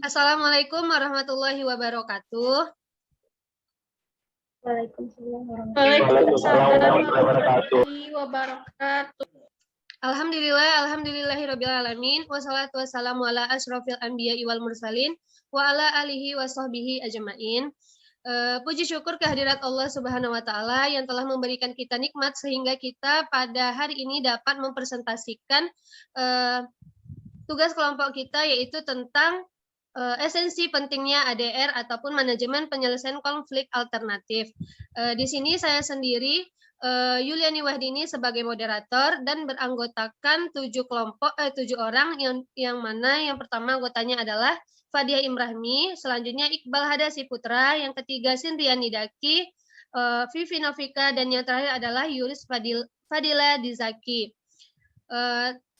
Assalamualaikum warahmatullahi wabarakatuh. Waalaikumsalam warahmatullahi wabarakatuh. Alhamdulillahirrabbilalamin. Wassalatu wassalamu ala asyrofil anbiya'i wal mursalin wa ala alihi wa sahbihi ajma'in. Puji syukur kehadirat Allah Subhanahu wa taala yang telah memberikan kita nikmat sehingga kita pada hari ini dapat mempresentasikan tugas kelompok kita, yaitu tentang esensi pentingnya ADR ataupun manajemen penyelesaian konflik alternatif. Di sini saya sendiri Yuliani Wahdini sebagai moderator dan beranggotakan 7 orang yang mana yang pertama anggotanya adalah Fadia Imrahmi, selanjutnya Iqbal Hadasi Putra, yang ketiga Sindriani Daki, Vivi Novika, dan yang terakhir adalah Yuris Fadila Dizaki.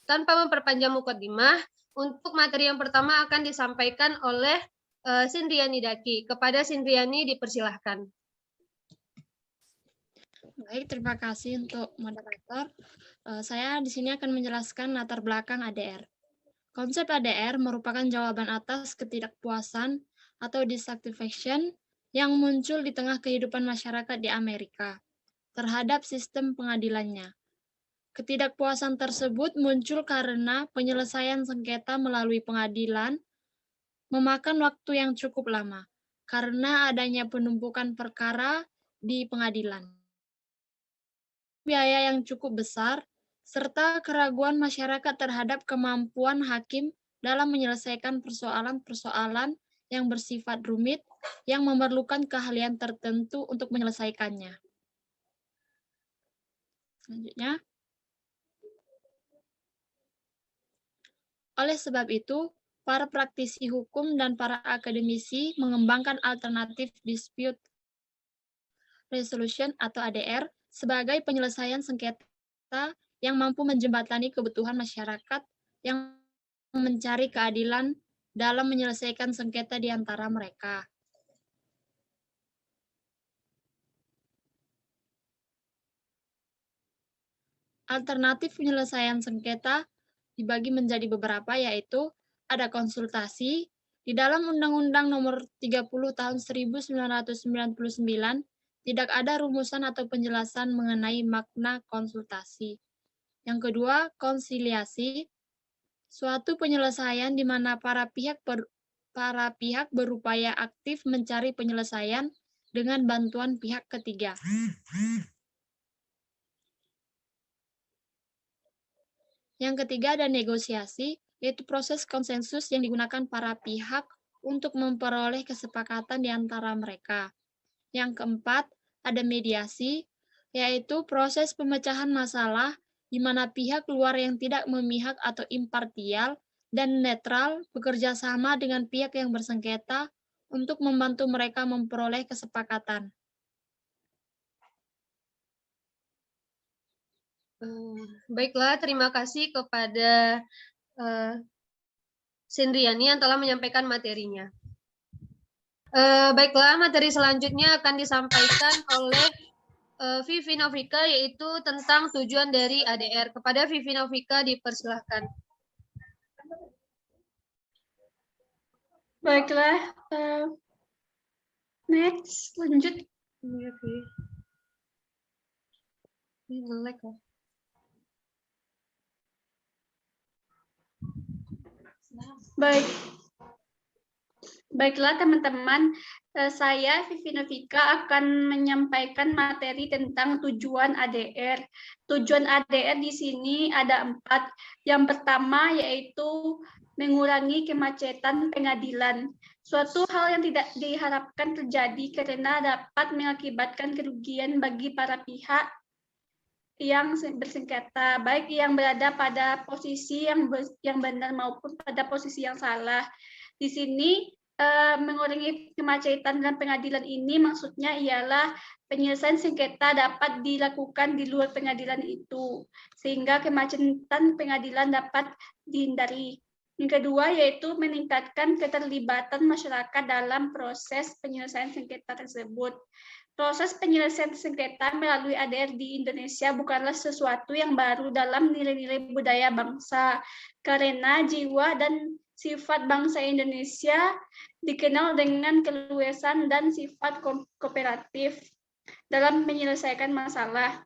Tanpa memperpanjang mukadimah, untuk materi yang pertama akan disampaikan oleh Sindriani Daki. Kepada Sindriani dipersilahkan. Baik, terima kasih untuk moderator. Saya di sini akan menjelaskan latar belakang ADR. Konsep ADR merupakan jawaban atas ketidakpuasan atau dissatisfaction yang muncul di tengah kehidupan masyarakat di Amerika terhadap sistem pengadilannya. Ketidakpuasan tersebut muncul karena penyelesaian sengketa melalui pengadilan memakan waktu yang cukup lama karena adanya penumpukan perkara di pengadilan, biaya yang cukup besar, serta keraguan masyarakat terhadap kemampuan hakim dalam menyelesaikan persoalan-persoalan yang bersifat rumit yang memerlukan keahlian tertentu untuk menyelesaikannya. Selanjutnya, oleh sebab itu, para praktisi hukum dan para akademisi mengembangkan alternatif dispute resolution atau ADR sebagai penyelesaian sengketa yang mampu menjembatani kebutuhan masyarakat yang mencari keadilan dalam menyelesaikan sengketa di antara mereka. Alternatif penyelesaian sengketa dibagi menjadi beberapa, yaitu ada konsultasi. Di dalam Undang-Undang Nomor 30 Tahun 1999 tidak ada rumusan atau penjelasan mengenai makna konsultasi. Yang kedua, konsiliasi, suatu penyelesaian di mana para pihak berupaya aktif mencari penyelesaian dengan bantuan pihak ketiga. Yang ketiga ada negosiasi, yaitu proses konsensus yang digunakan para pihak untuk memperoleh kesepakatan di antara mereka. Yang keempat ada mediasi, yaitu proses pemecahan masalah di mana pihak luar yang tidak memihak atau impartial dan netral bekerja sama dengan pihak yang bersengketa untuk membantu mereka memperoleh kesepakatan. Baiklah, terima kasih kepada Sindriani yang telah menyampaikan materinya. Baiklah, materi selanjutnya akan disampaikan oleh Vivi Novika, yaitu tentang tujuan dari ADR. Kepada Vivi Novika dipersilahkan. Baiklah, next, lanjut. Baiklah teman-teman, saya Vivi Novika akan menyampaikan materi tentang tujuan ADR. Tujuan ADR di sini ada 4. Yang pertama yaitu mengurangi kemacetan pengadilan. Suatu hal yang tidak diharapkan terjadi karena dapat mengakibatkan kerugian bagi para pihak yang bersengketa, baik yang berada pada posisi yang benar maupun pada posisi yang salah. Di sini mengurangi kemacetan dalam pengadilan ini maksudnya ialah penyelesaian sengketa dapat dilakukan di luar pengadilan itu, sehingga kemacetan pengadilan dapat dihindari. Yang kedua yaitu meningkatkan keterlibatan masyarakat dalam proses penyelesaian sengketa tersebut. Proses penyelesaian sengketa melalui ADR di Indonesia bukanlah sesuatu yang baru dalam nilai-nilai budaya bangsa, karena jiwa dan sifat bangsa Indonesia dikenal dengan keluasan dan sifat kooperatif dalam menyelesaikan masalah.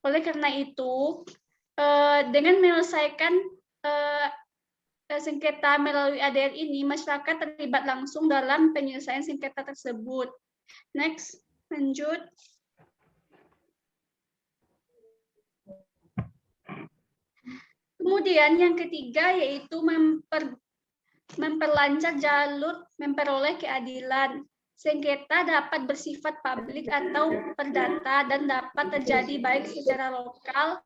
Oleh karena itu, dengan menyelesaikan sengketa melalui ADR ini, masyarakat terlibat langsung dalam penyelesaian sengketa tersebut. Next, lanjut. Kemudian yang ketiga yaitu memperlancar jalur memperoleh keadilan. Sengketa dapat bersifat publik atau perdata dan dapat terjadi baik secara lokal,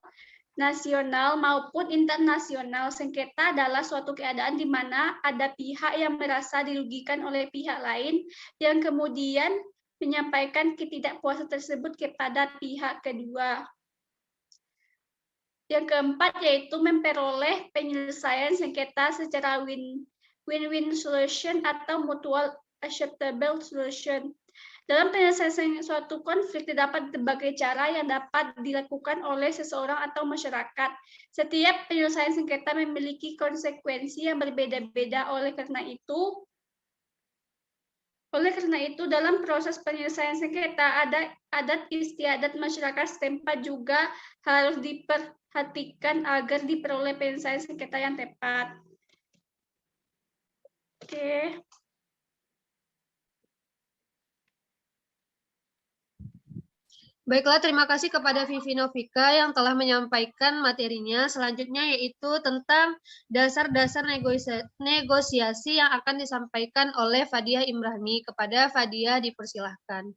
nasional maupun internasional. Sengketa adalah suatu keadaan di mana ada pihak yang merasa dirugikan oleh pihak lain yang kemudian menyampaikan ketidakpuasan tersebut kepada pihak kedua. Yang keempat yaitu memperoleh penyelesaian sengketa secara win-win solution atau mutual acceptable solution. Dalam penyelesaian suatu konflik terdapat berbagai cara yang dapat dilakukan oleh seseorang atau masyarakat. Setiap penyelesaian sengketa memiliki konsekuensi yang berbeda-beda. Oleh karena itu, dalam proses penyelesaian sengketa, adat istiadat masyarakat setempat juga harus diperhatikan agar diperoleh penyelesaian sengketa yang tepat. Oke. Baiklah, terima kasih kepada Vivi Novika yang telah menyampaikan materinya. Selanjutnya yaitu tentang dasar-dasar negosiasi yang akan disampaikan oleh Fadia Imrahmi. Kepada Fadia dipersilahkan.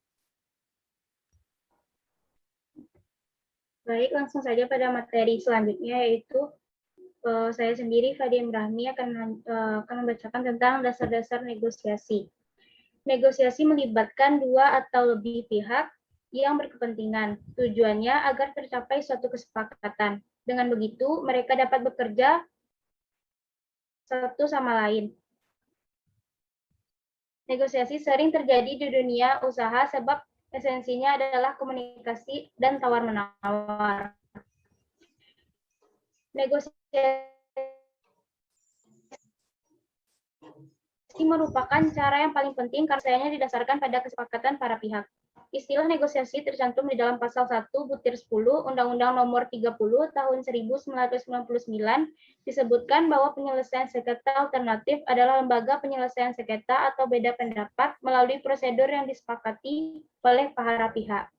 Baik, langsung saja pada materi selanjutnya yaitu saya sendiri, Fadia Imrahmi, akan membacakan tentang dasar-dasar negosiasi. Negosiasi melibatkan dua atau lebih pihak yang berkepentingan. Tujuannya agar tercapai suatu kesepakatan. Dengan begitu, mereka dapat bekerja satu sama lain. Negosiasi sering terjadi di dunia usaha sebab esensinya adalah komunikasi dan tawar-menawar. Negosiasi merupakan cara yang paling penting karena didasarkan pada kesepakatan para pihak. Istilah negosiasi tercantum di dalam pasal 1 butir 10 Undang-Undang Nomor 30 Tahun 1999 disebutkan bahwa penyelesaian sengketa alternatif adalah lembaga penyelesaian sengketa atau beda pendapat melalui prosedur yang disepakati oleh para pihak.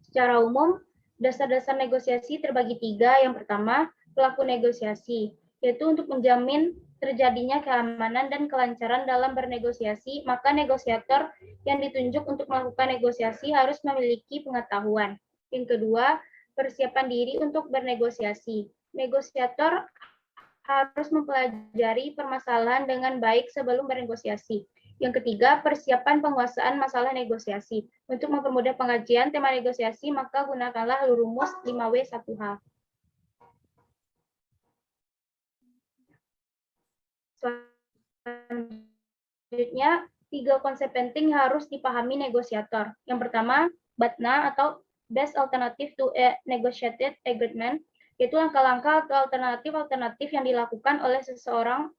Secara umum, dasar-dasar negosiasi terbagi tiga. Yang pertama, pelaku negosiasi, yaitu untuk menjamin terjadinya keamanan dan kelancaran dalam bernegosiasi, maka negosiator yang ditunjuk untuk melakukan negosiasi harus memiliki pengetahuan. Yang kedua, persiapan diri untuk bernegosiasi. Negosiator harus mempelajari permasalahan dengan baik sebelum bernegosiasi. Yang ketiga, persiapan penguasaan masalah negosiasi. Untuk mempermudah pengajian tema negosiasi, maka gunakanlah rumus 5W1H. Selanjutnya, tiga konsep penting harus dipahami negosiator. Yang pertama, BATNA atau Best Alternative to a Negotiated Agreement, yaitu langkah-langkah atau alternatif-alternatif yang dilakukan oleh seorang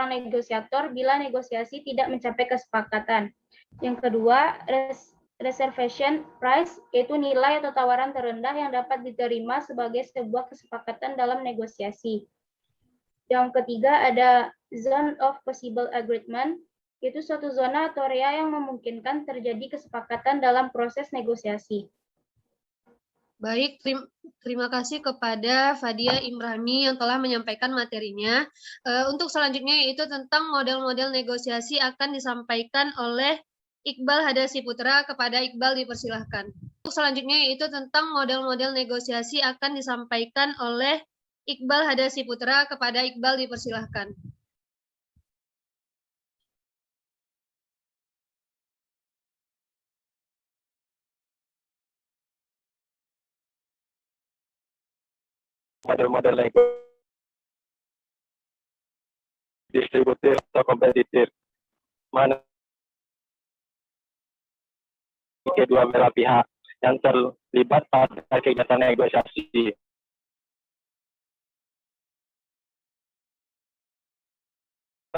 negosiator bila negosiasi tidak mencapai kesepakatan. Yang kedua, reservation price, yaitu nilai atau tawaran terendah yang dapat diterima sebagai sebuah kesepakatan dalam negosiasi. Yang ketiga ada zone of possible agreement, yaitu suatu zona atau area yang memungkinkan terjadi kesepakatan dalam proses negosiasi. Baik, terima kasih kepada Fadia Imrahmi yang telah menyampaikan materinya. Untuk selanjutnya yaitu tentang model-model negosiasi akan disampaikan oleh Iqbal Hadasi Putra. Kepada Iqbal dipersilahkan. Untuk selanjutnya yaitu tentang model-model negosiasi akan disampaikan oleh Iqbal Hadasi Putra. Kepada Iqbal dipersilahkan. Model-model distributif atau kompetitif, mana kedua belah pihak yang terlibat pada kegiatan negosiasi.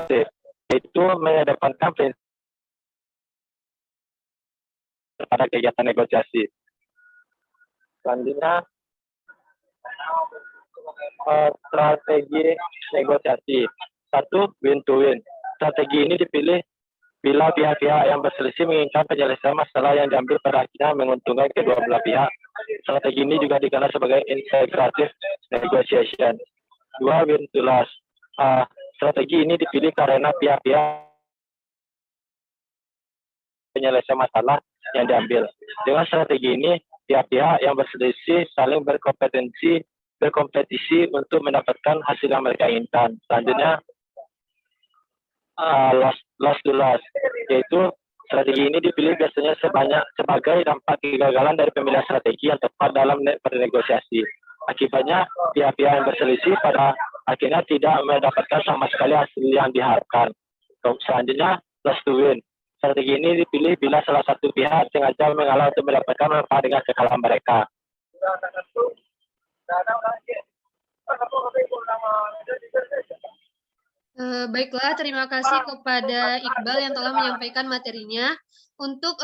yaitu mengedepankan prinsip pada kegiatan negosiasi. Selanjutnya, strategi negosiasi. 1. Win to win. Strategi ini dipilih bila pihak-pihak yang berselisih menginginkan penyelesaian masalah yang diambil pada akhirnya menguntungkan kedua belah pihak. Strategi ini juga dikenal sebagai integrative negotiation. 2. Win to lose. Strategi ini dipilih karena pihak-pihak penyelesaian masalah yang diambil. Dengan strategi ini, pihak-pihak yang berselisih saling berkompetisi untuk mendapatkan hasil yang mereka inginkan. Selanjutnya, loss to loss, yaitu strategi ini dipilih biasanya sebagai dampak kegagalan dari pemilihan strategi yang tepat dalam bernegosiasi. Akibatnya, pihak-pihak yang berselisih pada akhirnya tidak mendapatkan sama sekali hasil yang diharapkan. Selanjutnya, loss to win. Strategi ini dipilih bila salah satu pihak sengaja mengalah untuk mendapatkan manfaat dengan kekalahan mereka. Baiklah, terima kasih kepada Iqbal yang telah menyampaikan materinya. Untuk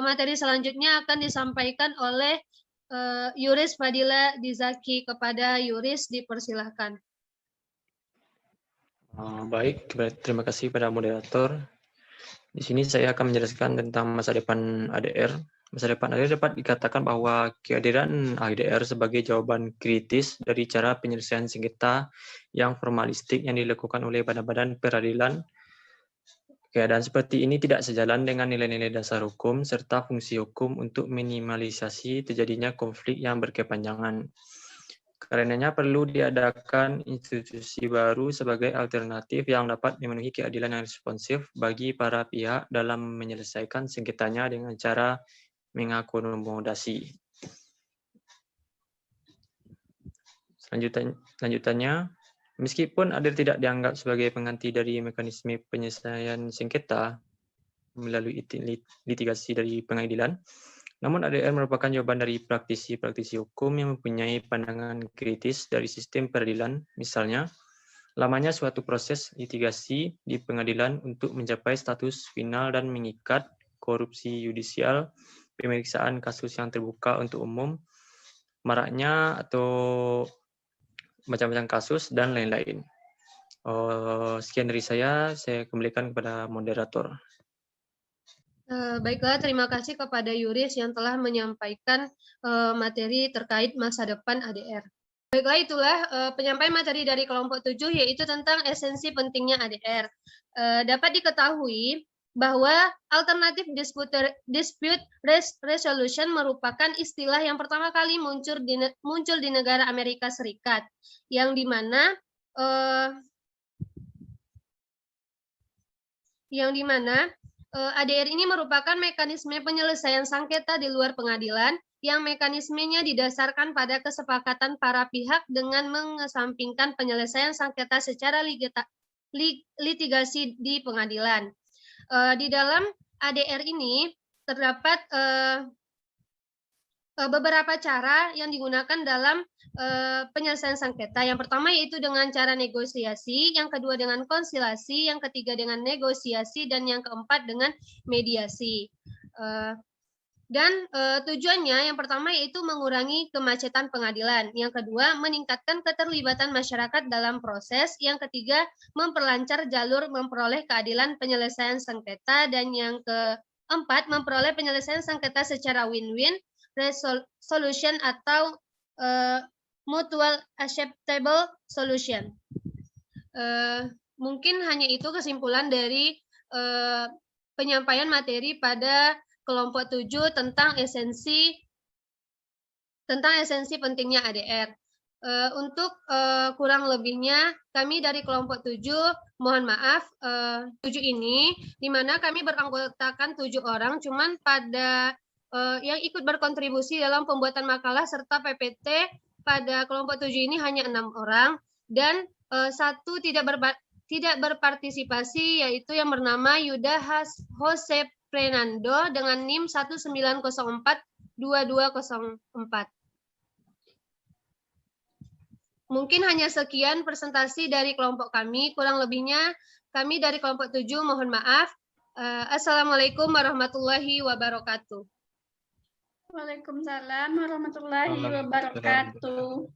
materi selanjutnya akan disampaikan oleh Yuris Fadila Dizaki. Kepada Yuris, dipersilahkan. Baik, terima kasih pada moderator. Di sini saya akan menjelaskan tentang masa depan ADR. Masa depan ADR dapat dikatakan bahwa kehadiran ADR sebagai jawaban kritis dari cara penyelesaian sengketa yang formalistik yang dilakukan oleh badan-badan peradilan. Keadaan seperti ini tidak sejalan dengan nilai-nilai dasar hukum serta fungsi hukum untuk minimalisasi terjadinya konflik yang berkepanjangan. Karenanya perlu diadakan institusi baru sebagai alternatif yang dapat memenuhi keadilan yang responsif bagi para pihak dalam menyelesaikan sengketanya dengan cara mengakomodasi. Selanjutnya, meskipun ADR tidak dianggap sebagai pengganti dari mekanisme penyelesaian sengketa melalui litigasi dari pengadilan, namun ADR merupakan jawaban dari praktisi-praktisi hukum yang mempunyai pandangan kritis dari sistem peradilan, misalnya lamanya suatu proses litigasi di pengadilan untuk mencapai status final dan mengikat, korupsi yudisial, pemeriksaan kasus yang terbuka untuk umum, maraknya atau macam-macam kasus, dan lain-lain. Sekian dari saya kembalikan kepada moderator. Baiklah, terima kasih kepada Yuris yang telah menyampaikan materi terkait masa depan ADR. Baiklah, itulah penyampaian materi dari kelompok 7, yaitu tentang esensi pentingnya ADR. Dapat diketahui bahwa alternatif dispute resolution merupakan istilah yang pertama kali muncul di negara Amerika Serikat, yang dimana ADR ini merupakan mekanisme penyelesaian sengketa di luar pengadilan yang mekanismenya didasarkan pada kesepakatan para pihak dengan mengesampingkan penyelesaian sengketa secara litigasi di pengadilan. Di dalam ADR ini terdapat beberapa cara yang digunakan dalam penyelesaian sengketa. Yang pertama yaitu dengan cara negosiasi, yang kedua dengan konsilasi, yang ketiga dengan negosiasi, dan yang keempat dengan mediasi. Tujuannya yang pertama yaitu mengurangi kemacetan pengadilan, yang kedua meningkatkan keterlibatan masyarakat dalam proses, yang ketiga memperlancar jalur memperoleh keadilan penyelesaian sengketa, dan yang keempat memperoleh penyelesaian sengketa secara win-win solution atau mutual acceptable solution. Mungkin hanya itu kesimpulan dari penyampaian materi pada kelompok 7 tentang esensi pentingnya ADR. Untuk kurang lebihnya kami dari kelompok 7 mohon maaf. 7 ini di mana kami beranggotakan 7 orang, cuman pada yang ikut berkontribusi dalam pembuatan makalah serta PPT pada kelompok 7 ini hanya 6 orang, dan satu tidak berpartisipasi, yaitu yang bernama Yuda Jose Fernando dengan NIM 19042204. Mungkin hanya sekian presentasi dari kelompok kami. Kurang lebihnya kami dari kelompok 7 mohon maaf. Assalamualaikum warahmatullahi wabarakatuh. Waalaikumsalam warahmatullahi wabarakatuh.